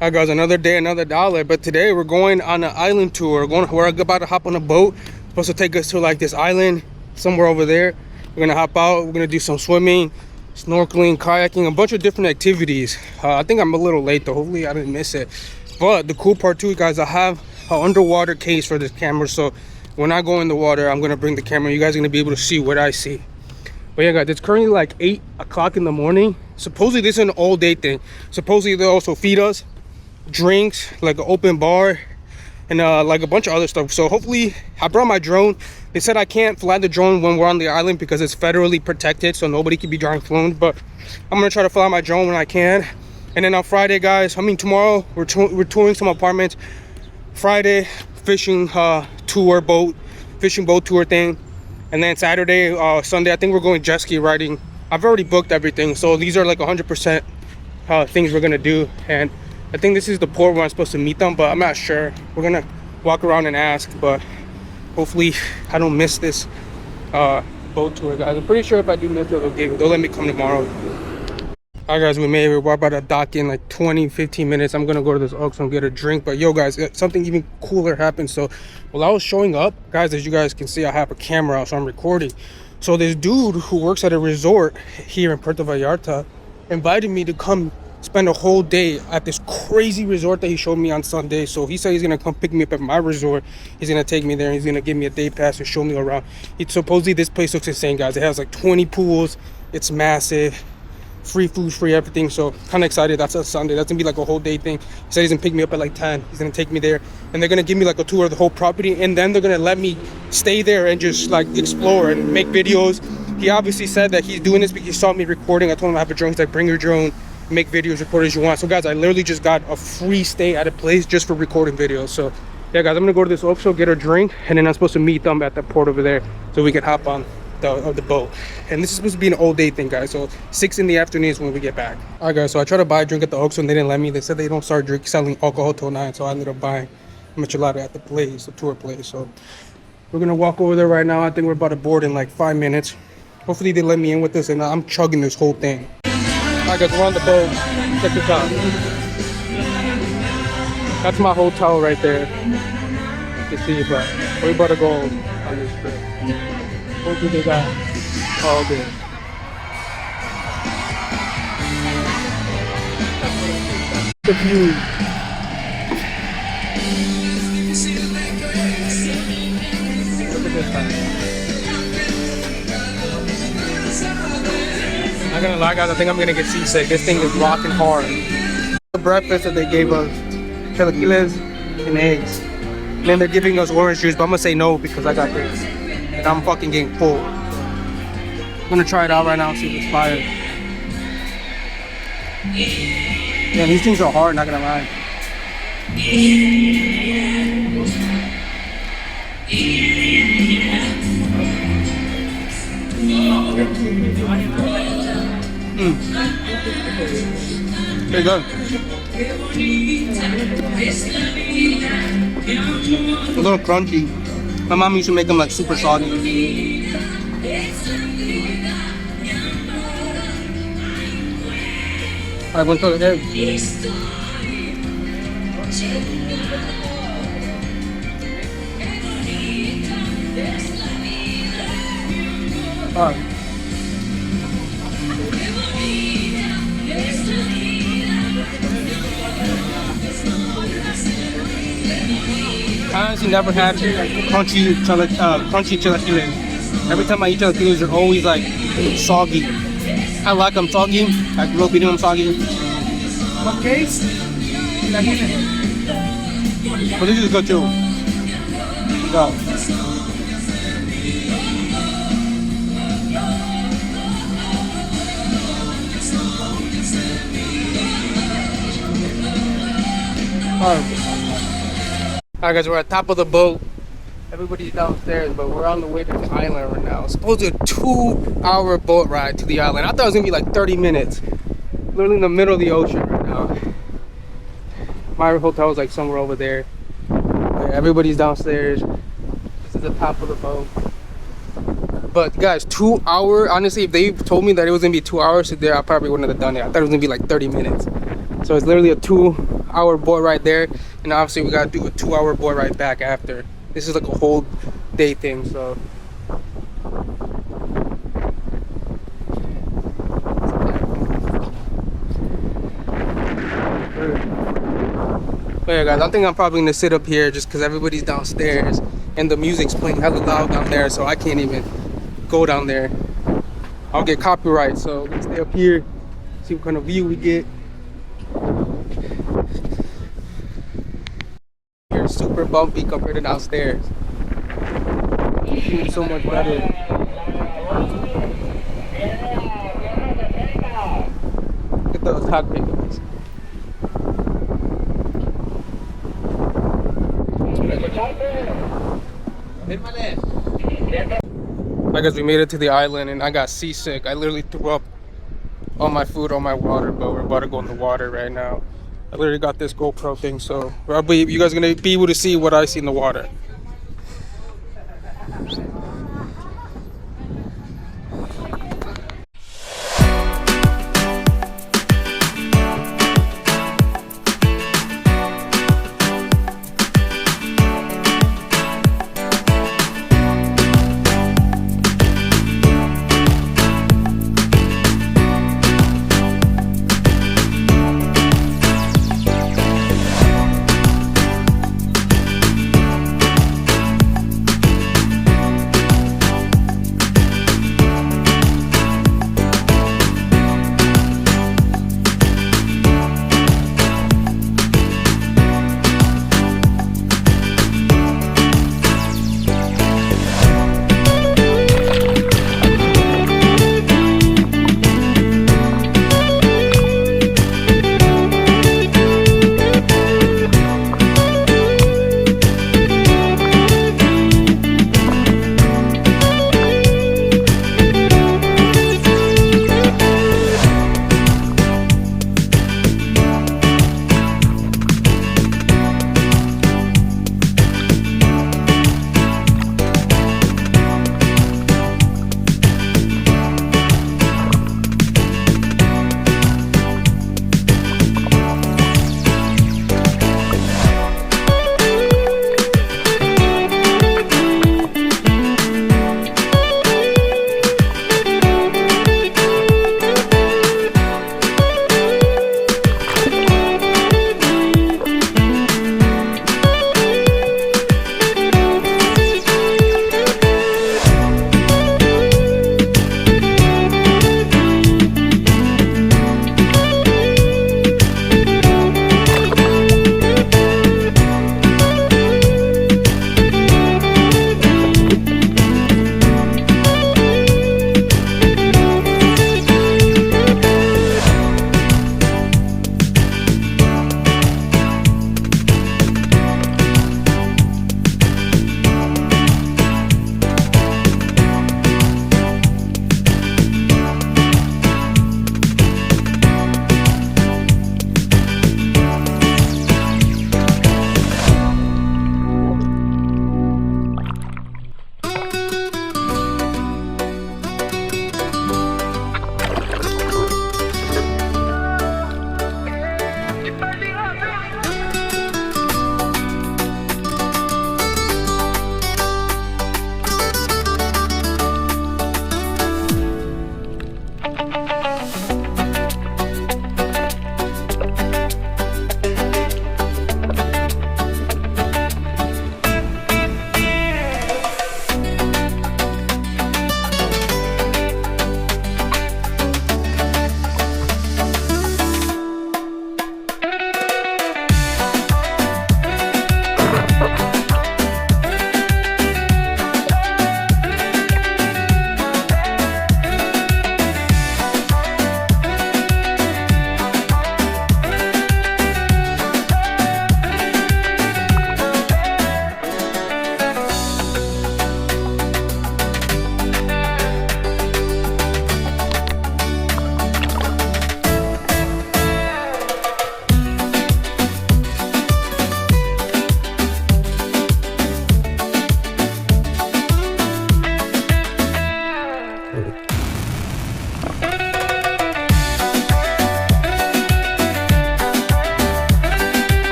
Alright guys, another day, another dollar. But today we're going on an island tour. We're about to hop on a boat. It's supposed to take us to like this island somewhere over there. We're gonna hop out. We're gonna do some swimming, snorkeling, kayaking, a bunch of different activities. I think I'm a little late though. Hopefully I didn't miss it. But the cool part too, guys, I have an underwater case for this camera. So when I go in the water, I'm gonna bring the camera. You guys are gonna be able to see what I see. But yeah, guys, it's currently like 8 o'clock in the morning. Supposedly this is an all day thing. Supposedly they'll also feed us drinks, like an open bar, and like a bunch of other stuff. So hopefully, I brought my drone. They said I can't fly the drone when we're on the island because it's federally protected, so nobody can be driving drones. But I'm gonna try to fly my drone when I can. And then on Friday, guys, tomorrow we're touring some apartments. Friday, fishing fishing boat tour thing. And then Saturday, Sunday, I think we're going jet ski riding. I've already booked everything, so these are like 100% things we're gonna do. And I think this is the port where I'm supposed to meet them, but I'm not sure. We're gonna walk around and ask, but hopefully I don't miss this boat tour, guys. I'm pretty sure if I do miss it, they'll let me come tomorrow. Alright guys, we're about to dock in like 20-15 minutes. I'm gonna go to this Oaks and get a drink. But yo guys, something even cooler happened. So while I was showing up, guys, as you guys can see, I have a camera out, so I'm recording. So this dude who works at a resort here in Puerto Vallarta invited me to come spend a whole day at this crazy resort that he showed me on Sunday. So he said he's gonna come pick me up at my resort. He's gonna take me there and he's gonna give me a day pass and show me around. Supposedly this place looks insane, guys. It has like 20 pools. It's massive. Free food, free everything. So kind of excited. That's a Sunday. That's gonna be like a whole day thing. He said he's gonna pick me up at like 10. He's gonna take me there and they're gonna give me like a tour of the whole property, and then they're gonna let me stay there and just like explore and make videos. He obviously said that he's doing this because he saw me recording. I told him I have a drone. He's like, bring your drone, make videos, record as you want. So guys, I literally just got a free stay at a place just for recording videos. So yeah guys, I'm gonna go to this Oak Show, get a drink, and then I'm supposed to meet them at the port over there so we can hop on the boat. And this is supposed to be an all day thing, guys. So 6 in the afternoon is when we get back. All right guys, so I tried to buy a drink at the Oak Show and they didn't let me. They said they don't start selling alcohol till 9, so I ended up buying a michelada at the place, the tour place. So we're gonna walk over there right now. I think we're about to board in like 5 minutes. Hopefully they let me in with this, and I'm chugging this whole thing. Alright guys, we're on the boat. Check this out. That's my hotel right there. You can see, but we're about to go on this trip. Hopefully they got all good. The view. Look at this time. I'm not gonna lie, guys, I think I'm gonna get seasick. This thing is rocking hard. The breakfast that they gave us, chilaquiles and eggs. And then they're giving us orange juice, but I'm gonna say no because I got this. And I'm fucking getting full. I'm gonna try it out right now and see if it's fire. Yeah, these things are hard, not gonna lie. Pretty good. A little crunchy. My mom used to make them like super soggy. Alright, one to the egg. Alright. I honestly never had crunchy chilaquiles. Every time I eat chilaquiles, they're always like soggy. I like them soggy. I grew up eating them soggy. What case? But this is good too. Go. Alright guys, we're at the top of the boat. Everybody's downstairs, but we're on the way to the island right now. It's supposed to be a 2-hour boat ride to the island. I thought it was gonna be like 30 minutes. Literally in the middle of the ocean right now. My hotel is like somewhere over there. Everybody's downstairs. This is the top of the boat. But guys, 2 hour, honestly, if they told me that it was gonna be 2 hours there, I probably wouldn't have done it. I thought it was gonna be like 30 minutes. So it's literally a 2-hour boat ride there, and obviously we gotta do a 2-hour boat ride back after. This is like a whole day thing, so. But yeah, guys, I think I'm probably gonna sit up here just because everybody's downstairs and the music's playing hella loud down there, so I can't even go down there. I'll get copyright, so let's stay up here, see what kind of view we get. Here, super bumpy compared to downstairs. It's so much better. Look at those cockpit guys. I guess we made it to the island and I got seasick. I literally threw up all my food, all my water, but we're about to go in the water right now. I literally got this GoPro thing, so probably you guys are gonna be able to see what I see in the water.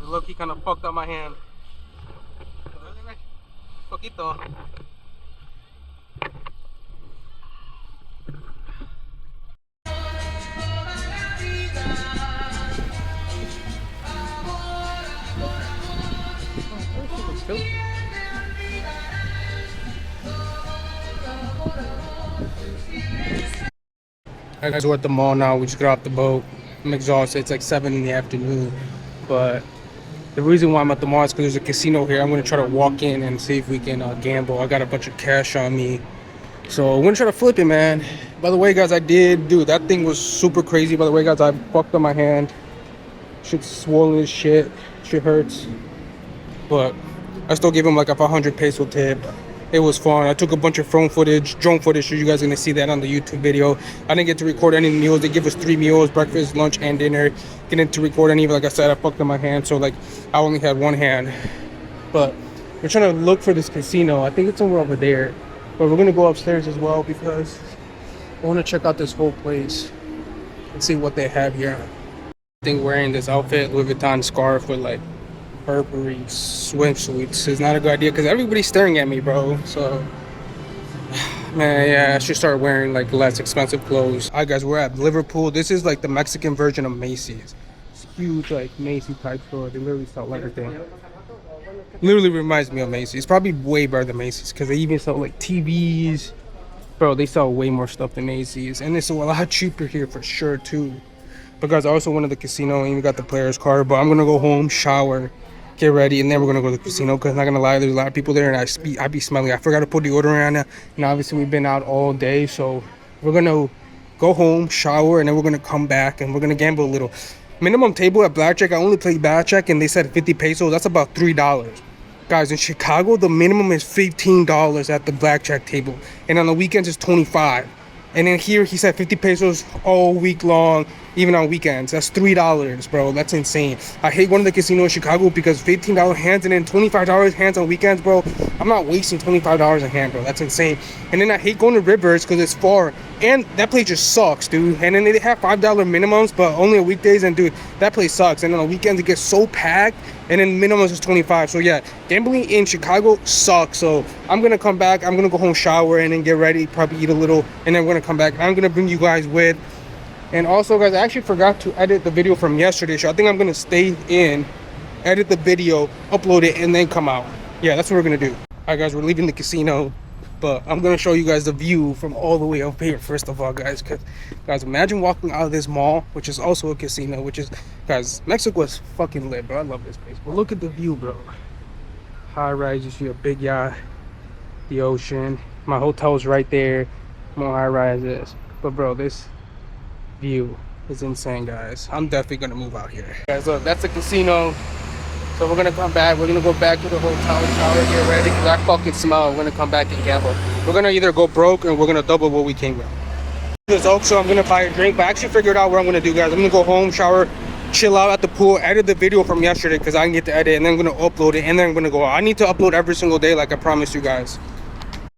Look, he kind of fucked up my hand. Poquito. Guys, we're at the mall now. We just got off the boat. I'm exhausted. It's like 7 in the afternoon. But the reason why I'm at the mall is because there's a casino here. I'm going to try to walk in and see if we can gamble. I got a bunch of cash on me. So I'm going to try to flip it, man. By the way, guys, dude, that thing was super crazy. By the way, guys, I fucked up my hand. Shit's swollen as shit. Shit hurts. But I still gave him like a 500 peso tip. It was fun. I took a bunch of drone footage, so you guys are gonna see that on the YouTube video. I didn't get to record any meals. They give us 3 meals, breakfast, lunch, and dinner. Didn't to record any, like I said, I fucked up my hand, so like I only had one hand. But we're trying to look for this casino. I think it's somewhere over there. But we're gonna go upstairs as well because I want to check out this whole place and see what they have here. I think wearing this outfit, Louis Vuitton scarf with like Burberry swimsuits is not a good idea because everybody's staring at me, bro. So man, yeah, I should start wearing like less expensive clothes. Alright guys, we're at Liverpool. This is like the Mexican version of Macy's. It's huge, like Macy's type store. They literally sell everything. Literally reminds me of Macy's. It's probably way better than Macy's because they even sell like TVs. Bro, they sell way more stuff than Macy's, and it's a lot cheaper here for sure too. But guys, I also went to the casino and even got the player's card. But I'm gonna go home, shower, get ready, and then we're gonna go to the casino because I'm not gonna lie, there's a lot of people there and I be smelling. I forgot to put deodorant on, and obviously we've been out all day, so we're gonna go home, shower, and then we're gonna come back and we're gonna gamble a little. Minimum table at blackjack, I only played blackjack and they said 50 pesos. That's about $3. Guys, in Chicago, the minimum is $15 at the blackjack table, and on the weekends it's 25. And then here he said 50 pesos all week long, even on weekends. That's $3, bro. That's insane. I hate going to the casino in Chicago because $15 hands and then $25 hands on weekends, bro. I'm not wasting $25 a hand, bro. That's insane. And then I hate going to Rivers because it's far, and that place just sucks, dude. And then they have $5 minimums, but only on weekdays, and dude, that place sucks. And then on weekends it gets so packed, and then minimums is 25. So yeah, gambling in Chicago sucks. So I'm gonna come back, I'm gonna go home, shower, and then get ready, probably eat a little, and then we're gonna come back. I'm gonna bring you guys with. And also, guys, I actually forgot to edit the video from yesterday, so I think I'm gonna stay in, edit the video, upload it, and then come out. Yeah, that's what we're gonna do. All right, guys, we're leaving the casino, but I'm gonna show you guys the view from all the way up here first of all, guys. Because, guys, imagine walking out of this mall, which is also a casino, which is, guys, Mexico is fucking lit, bro. I love this place. But look at the view, bro. High rise, you see a big yacht, the ocean. My hotel's right there. More high rises. But bro, this view is insane, guys. I'm definitely gonna move out here. Guys, look, that's the casino. So we're gonna come back. We're gonna go back to the hotel, shower, get ready. Cause I fucking smell. We're gonna come back and gamble. We're gonna either go broke or we're gonna double what we came with. This Oak, so I'm gonna buy a drink. But I actually figured out what I'm gonna do, guys. I'm gonna go home, shower, chill out at the pool, edit the video from yesterday because I can get to edit, and then I'm gonna upload it, and then I'm gonna go out. I need to upload every single day, like I promised you guys.